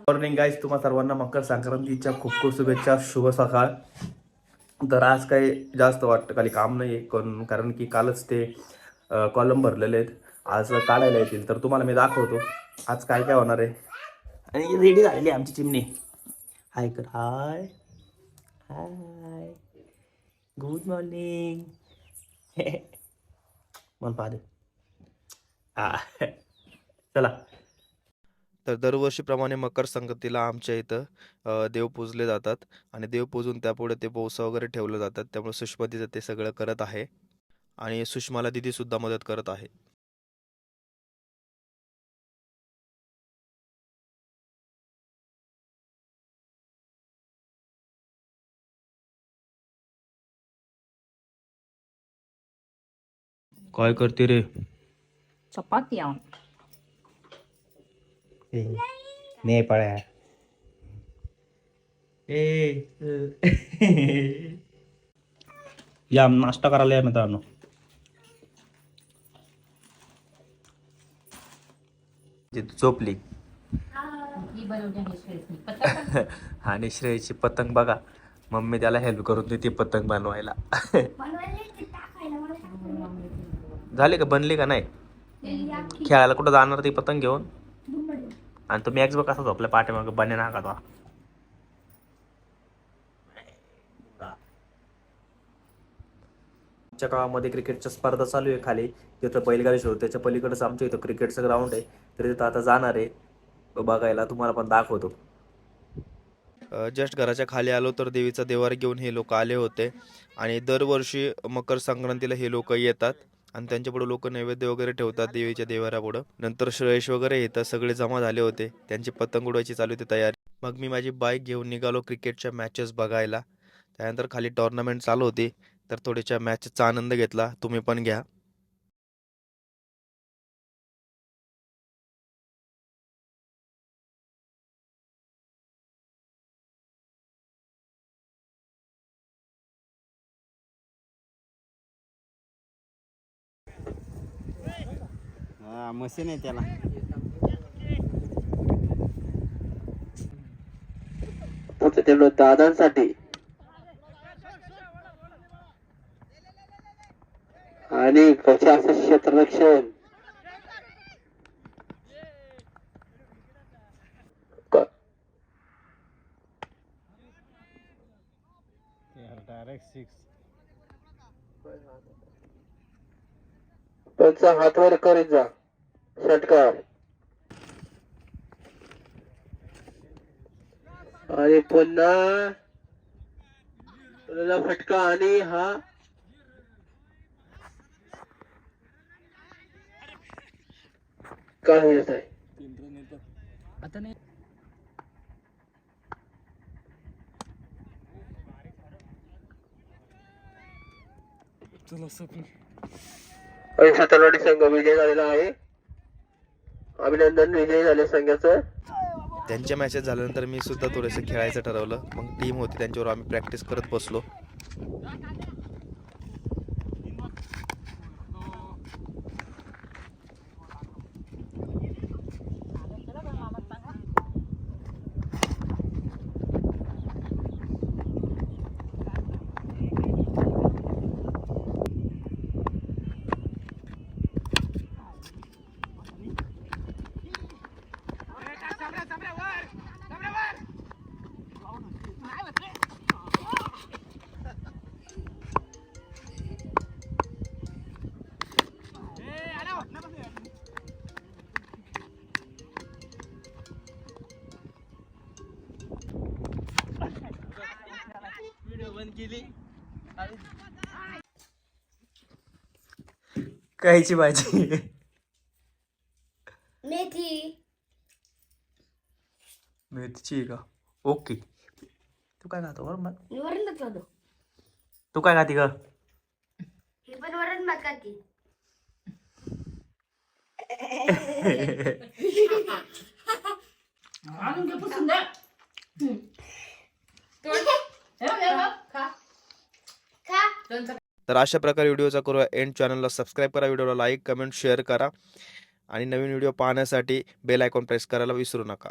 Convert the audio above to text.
Morning guys, तुम्हा सर्वांना मकर संक्रांतीच्या खूप खूप शुभेच्छा. शुभ सकाळ. तर आज काही जास्त वाटतं खाली काम नाही आहे, कारण की कालच ते कॉलम भरलेले आहेत. आज काढायला येतील, तर तुम्हाला मी दाखवतो आज काय काय होणार आहे. आणि रेडी झालेली आमची चिमणी. हाय कर, हाय हाय, गुड मॉर्निंग. मन पाहते. चला. तर दरवर्षीप्रमाणे मकर संक्रांतीला आमच्या इथं देव पूजले जातात आणि देव पूजून त्यापुढे ते बोस वगैरे ठेवलं जातात. त्यामुळे सुषमा दिदी ते सगळं करत आहे आणि सुषमाला दिदी सुद्धा मदत करत आहे. काय करते रे? चपाती आण. नाही पळ्या. या नाश्ता करायला या मित्रांनो. झोपली आणि श्रेयची पतंग बघा. मम्मी त्याला हेल्प करून देते पतंग बनवायला. झाले का, बनली का नाही? खेळायला कुठं जाणार ती पतंग घेऊन? आणि तुम्ही एक्स कसा झोपला पाठीमाग बने ना का तो? आमच्या गावामध्ये क्रिकेटच्या स्पर्धा चालू आहे खाली, तिथं बैलगाडी शो. त्याच्या पलीकडेच आमच्या इथं क्रिकेटचं ग्राउंड आहे, तर तिथं आता जाणार आहे बघायला. तुम्हाला पण दाखवतो. जस्ट घराच्या खाली आलो तर देवीचा देवार घेऊन हे लोक आले होते आणि दरवर्षी मकर संक्रांतीला हे लोक येतात आणि त्यांच्यापुढे लोक नैवेद्य वगैरे ठेवतात देवीच्या देवाऱ्यापुढं. नंतर श्रेयश वगैरे येतात, सगळे जमा झाले होते, त्यांची पतंग उडवायची चालू होती तयारी. मग मी माझी बाईक घेऊन निघालो क्रिकेटच्या मॅचेस बघायला. त्यानंतर खाली टुर्नामेंट चालू होती, तर थोड्याच्या मॅचचा आनंद घेतला. तुम्ही पण घ्या. मशीन आहे त्याला. तेवढं दादांसाठी आणि कशाचं क्षेत्ररक्षण. डायरेक्ट 6. त्यांचा हातवर करीत जा षटकार. आणि पुन्हा फटका आणि हा काय येत आहे आता नाही. तलवाडी संघ विजय झालेला आहे. अभिनंदन, विजय झाले संघाचं. त्यांच्या मॅचेस झाल्यानंतर मी सुद्धा थोडंसं खेळायचं ठरवलं. मग टीम होती त्यांच्यावर आम्ही प्रॅक्टिस करत बसलो. कायची भाजी? मेथी. मेथीची का? ओके. तू काय खातो? बरं, वरण खातो. तू काय खाती का? हे पण वरण भात खाते. आणून घे पुसून द्या. खा. खा. तर अशा प्रकारे व्हिडिओचा करूया एंड. चॅनलला सबस्क्राईब करा, व्हिडिओला लाईक कमेंट शेअर करा आणि नवीन व्हिडिओ पाहण्यासाठी बेल आयकॉन प्रेस करायला विसरू नका.